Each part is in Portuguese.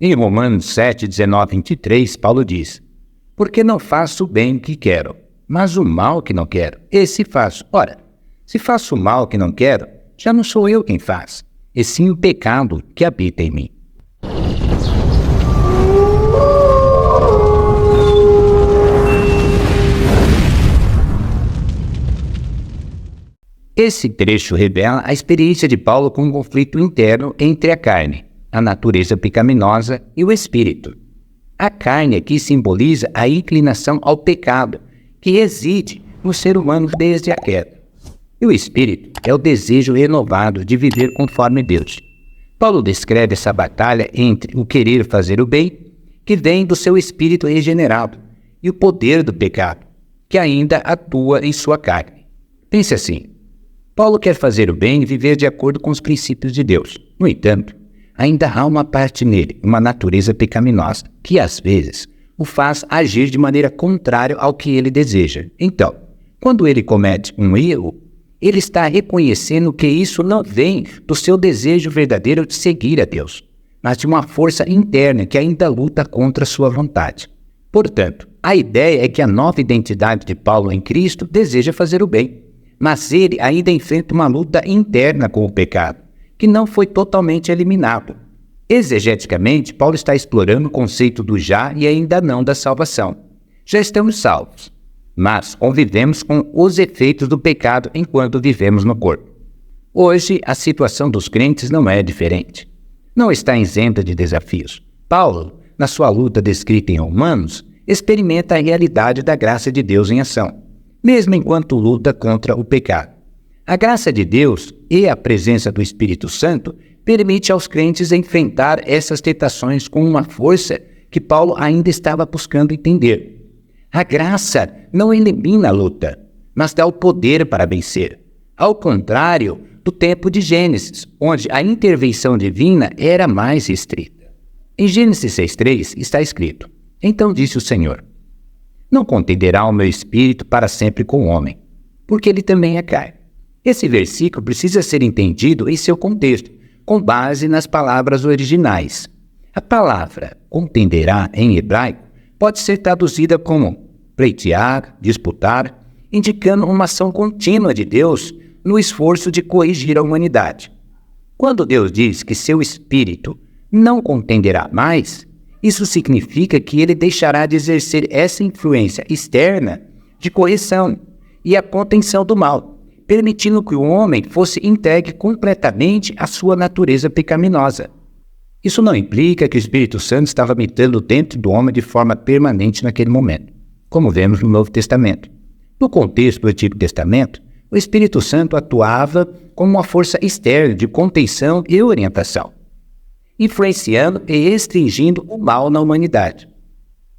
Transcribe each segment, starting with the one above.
Em Romanos 7, 19 e 23, Paulo diz: porque não faço o bem que quero, mas o mal que não quero, esse faço. Ora, se faço o mal que não quero, já não sou eu quem faz, e sim o pecado que habita em mim. Esse trecho revela a experiência de Paulo com um conflito interno entre a carne, a natureza pecaminosa, e o espírito. A carne aqui simboliza a inclinação ao pecado, que reside no ser humano desde a queda. E o espírito é o desejo renovado de viver conforme Deus. Paulo descreve essa batalha entre o querer fazer o bem, que vem do seu espírito regenerado, e o poder do pecado, que ainda atua em sua carne. Pense assim: Paulo quer fazer o bem e viver de acordo com os princípios de Deus. No entanto, ainda há uma parte nele, uma natureza pecaminosa, que às vezes o faz agir de maneira contrária ao que ele deseja. Então, quando ele comete um erro, ele está reconhecendo que isso não vem do seu desejo verdadeiro de seguir a Deus, mas de uma força interna que ainda luta contra a sua vontade. Portanto, a ideia é que a nova identidade de Paulo em Cristo deseja fazer o bem, mas ele ainda enfrenta uma luta interna com o pecado, que não foi totalmente eliminado. Exegeticamente, Paulo está explorando o conceito do já e ainda não da salvação. Já estamos salvos, mas convivemos com os efeitos do pecado enquanto vivemos no corpo. Hoje, a situação dos crentes não é diferente. Não está isenta de desafios. Paulo, na sua luta descrita em Romanos, experimenta a realidade da graça de Deus em ação, mesmo enquanto luta contra o pecado. A graça de Deus e a presença do Espírito Santo permite aos crentes enfrentar essas tentações com uma força que Paulo ainda estava buscando entender. A graça não elimina a luta, mas dá o poder para vencer, ao contrário do tempo de Gênesis, onde a intervenção divina era mais restrita. Em Gênesis 6:3 está escrito: então disse o Senhor: não contenderá o meu espírito para sempre com o homem, porque ele também é carne. Esse versículo precisa ser entendido em seu contexto, com base nas palavras originais. A palavra contenderá em hebraico pode ser traduzida como pleitear, disputar, indicando uma ação contínua de Deus no esforço de corrigir a humanidade. Quando Deus diz que seu espírito não contenderá mais, isso significa que ele deixará de exercer essa influência externa de correção e a contenção do mal, permitindo que o homem fosse entregue completamente à sua natureza pecaminosa. Isso não implica que o Espírito Santo estava habitando dentro do homem de forma permanente naquele momento, como vemos no Novo Testamento. No contexto do Antigo Testamento, o Espírito Santo atuava como uma força externa de contenção e orientação, influenciando e restringindo o mal na humanidade.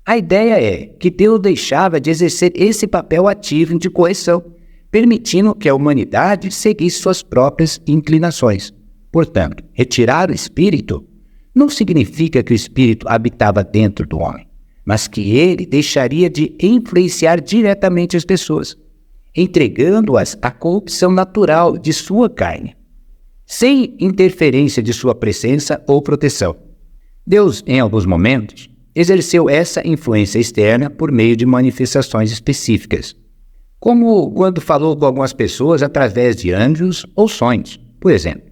A ideia é que Deus deixava de exercer esse papel ativo de correção, permitindo que a humanidade seguisse suas próprias inclinações. Portanto, retirar o Espírito não significa que o Espírito habitava dentro do homem, mas que ele deixaria de influenciar diretamente as pessoas, entregando-as à corrupção natural de sua carne, sem interferência de sua presença ou proteção. Deus, em alguns momentos, exerceu essa influência externa por meio de manifestações específicas, como quando falou com algumas pessoas através de anjos ou sonhos. Por exemplo,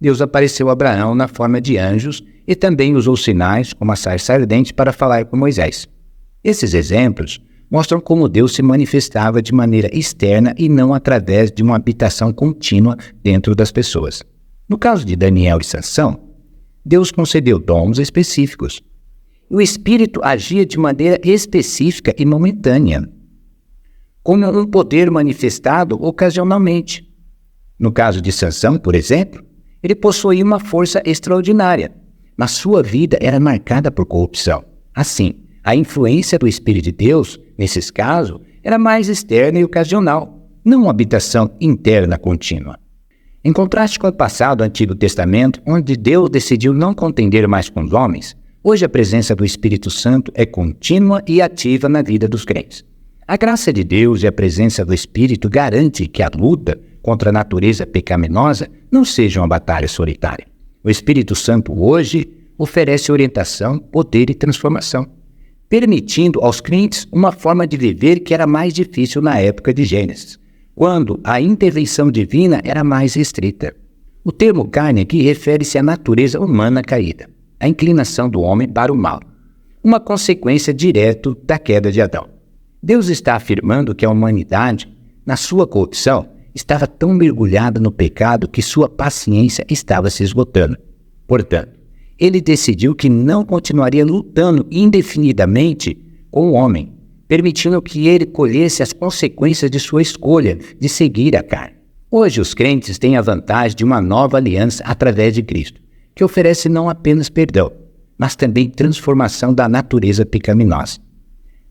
Deus apareceu a Abraão na forma de anjos e também usou sinais como a sarça ardente para falar com Moisés. Esses exemplos mostram como Deus se manifestava de maneira externa e não através de uma habitação contínua dentro das pessoas. No caso de Daniel e Sansão, Deus concedeu dons específicos. O Espírito agia de maneira específica e momentânea, como um poder manifestado ocasionalmente. No caso de Sansão, por exemplo, ele possuía uma força extraordinária, mas sua vida era marcada por corrupção. Assim, a influência do Espírito de Deus, nesses casos, era mais externa e ocasional, não uma habitação interna contínua. Em contraste com o passado do Antigo Testamento, onde Deus decidiu não contender mais com os homens, hoje a presença do Espírito Santo é contínua e ativa na vida dos crentes. A graça de Deus e a presença do Espírito garante que a luta contra a natureza pecaminosa não seja uma batalha solitária. O Espírito Santo hoje oferece orientação, poder e transformação, permitindo aos crentes uma forma de viver que era mais difícil na época de Gênesis, quando a intervenção divina era mais restrita. O termo carne aqui refere-se à natureza humana caída, a inclinação do homem para o mal, uma consequência direta da queda de Adão. Deus está afirmando que a humanidade, na sua corrupção, estava tão mergulhada no pecado que sua paciência estava se esgotando. Portanto, ele decidiu que não continuaria lutando indefinidamente com o homem, permitindo que ele colhesse as consequências de sua escolha de seguir a carne. Hoje os crentes têm a vantagem de uma nova aliança através de Cristo, que oferece não apenas perdão, mas também transformação da natureza pecaminosa.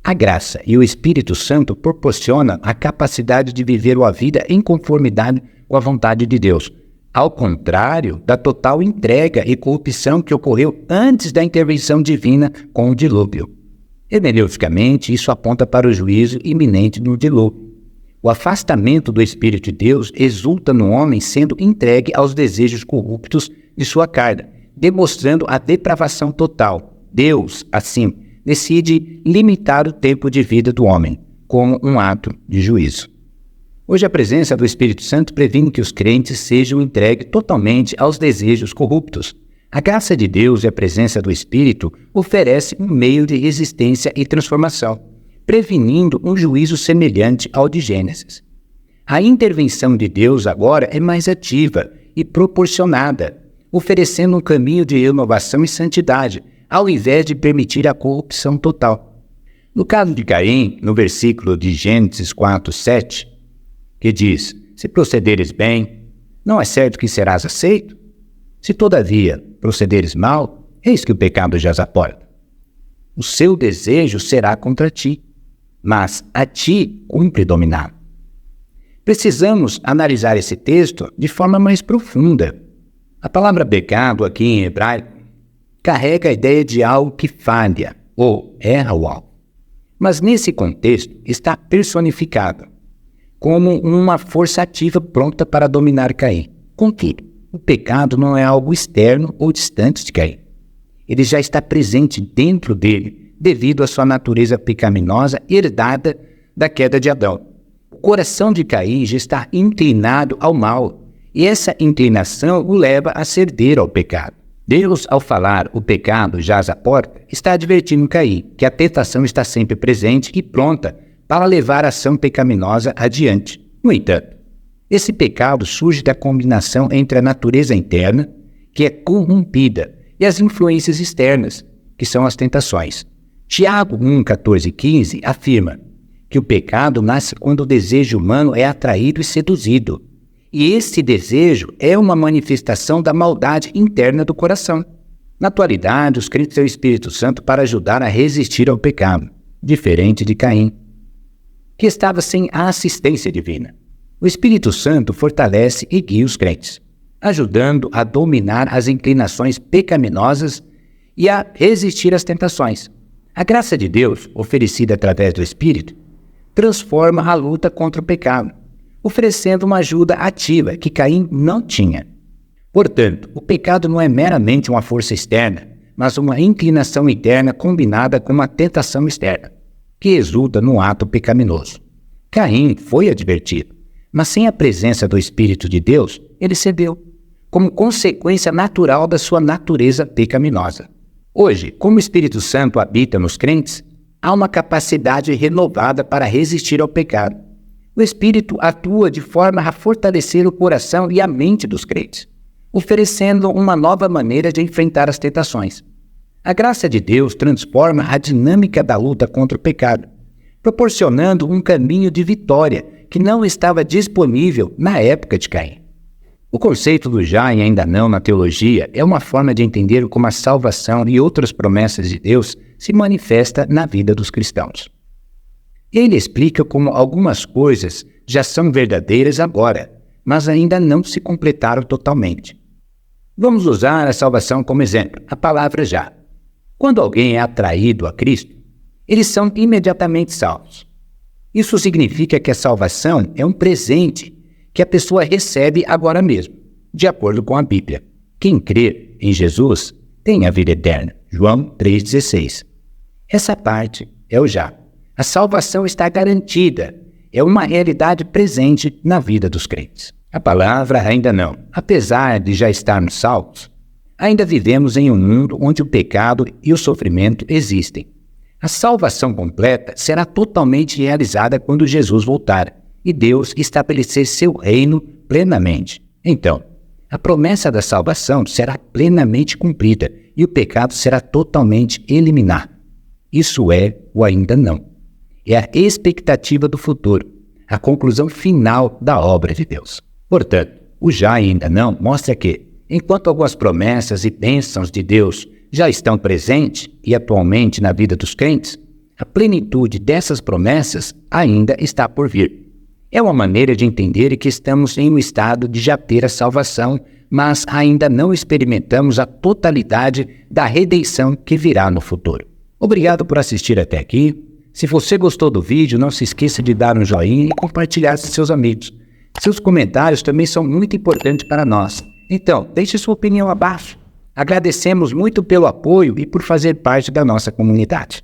A graça e o Espírito Santo proporcionam a capacidade de viver a vida em conformidade com a vontade de Deus, ao contrário da total entrega e corrupção que ocorreu antes da intervenção divina com o dilúvio. Hermeneuticamente, isso aponta para o juízo iminente no dilúvio. O afastamento do Espírito de Deus resulta no homem sendo entregue aos desejos corruptos de sua carne, demonstrando a depravação total. Deus, assim, decide limitar o tempo de vida do homem, como um ato de juízo. Hoje a presença do Espírito Santo previne que os crentes sejam entregues totalmente aos desejos corruptos. A graça de Deus e a presença do Espírito oferecem um meio de resistência e transformação, prevenindo um juízo semelhante ao de Gênesis. A intervenção de Deus agora é mais ativa e proporcionada, oferecendo um caminho de renovação e santidade, ao invés de permitir a corrupção total. No caso de Caim, no versículo de Gênesis 4:7, que diz: se procederes bem, não é certo que serás aceito? Se todavia procederes mal, eis que o pecado jaz à porta. O seu desejo será contra ti, mas a ti cumpre dominar. Precisamos analisar esse texto de forma mais profunda. A palavra pecado aqui em hebraico carrega a ideia de algo que falha ou erra o alvo. Mas nesse contexto está personificado como uma força ativa pronta para dominar Caim. Contudo, o pecado não é algo externo ou distante de Caim. Ele já está presente dentro dele devido à sua natureza pecaminosa herdada da queda de Adão. O coração de Caim já está inclinado ao mal, e essa inclinação o leva a ceder ao pecado. Deus, ao falar o pecado jaz à porta, está advertindo Caim que a tentação está sempre presente e pronta para levar a ação pecaminosa adiante. No entanto, esse pecado surge da combinação entre a natureza interna, que é corrompida, e as influências externas, que são as tentações. Tiago 1:14-15 afirma que o pecado nasce quando o desejo humano é atraído e seduzido. E esse desejo é uma manifestação da maldade interna do coração. Na atualidade, os crentes têm o Espírito Santo para ajudar a resistir ao pecado, diferente de Caim, que estava sem a assistência divina. O Espírito Santo fortalece e guia os crentes, ajudando a dominar as inclinações pecaminosas e a resistir às tentações. A graça de Deus, oferecida através do Espírito, transforma a luta contra o pecado, oferecendo uma ajuda ativa que Caim não tinha. Portanto, o pecado não é meramente uma força externa, mas uma inclinação interna combinada com uma tentação externa, que resulta num ato pecaminoso. Caim foi advertido, mas sem a presença do Espírito de Deus, ele cedeu, como consequência natural da sua natureza pecaminosa. Hoje, como o Espírito Santo habita nos crentes, há uma capacidade renovada para resistir ao pecado. O Espírito atua de forma a fortalecer o coração e a mente dos crentes, oferecendo uma nova maneira de enfrentar as tentações. A graça de Deus transforma a dinâmica da luta contra o pecado, proporcionando um caminho de vitória que não estava disponível na época de Caim. O conceito do já e ainda não na teologia é uma forma de entender como a salvação e outras promessas de Deus se manifesta na vida dos cristãos. Ele explica como algumas coisas já são verdadeiras agora, mas ainda não se completaram totalmente. Vamos usar a salvação como exemplo, a palavra já. Quando alguém é atraído a Cristo, eles são imediatamente salvos. Isso significa que a salvação é um presente que a pessoa recebe agora mesmo, de acordo com a Bíblia. Quem crê em Jesus têm a vida eterna. João 3,16. Essa parte é o já. A salvação está garantida. É uma realidade presente na vida dos crentes. A palavra ainda não. Apesar de já estarmos salvos, ainda vivemos em um mundo onde o pecado e o sofrimento existem. A salvação completa será totalmente realizada quando Jesus voltar e Deus estabelecer seu reino plenamente. Então, a promessa da salvação será plenamente cumprida e o pecado será totalmente eliminado. Isso é o ainda não. É a expectativa do futuro, a conclusão final da obra de Deus. Portanto, o já e ainda não mostra que, enquanto algumas promessas e bênçãos de Deus já estão presentes e atualmente na vida dos crentes, a plenitude dessas promessas ainda está por vir. É uma maneira de entender que estamos em um estado de já ter a salvação, mas ainda não experimentamos a totalidade da redenção que virá no futuro. Obrigado por assistir até aqui. Se você gostou do vídeo, não se esqueça de dar um joinha e compartilhar com seus amigos. Seus comentários também são muito importantes para nós. Então, deixe sua opinião abaixo. Agradecemos muito pelo apoio e por fazer parte da nossa comunidade.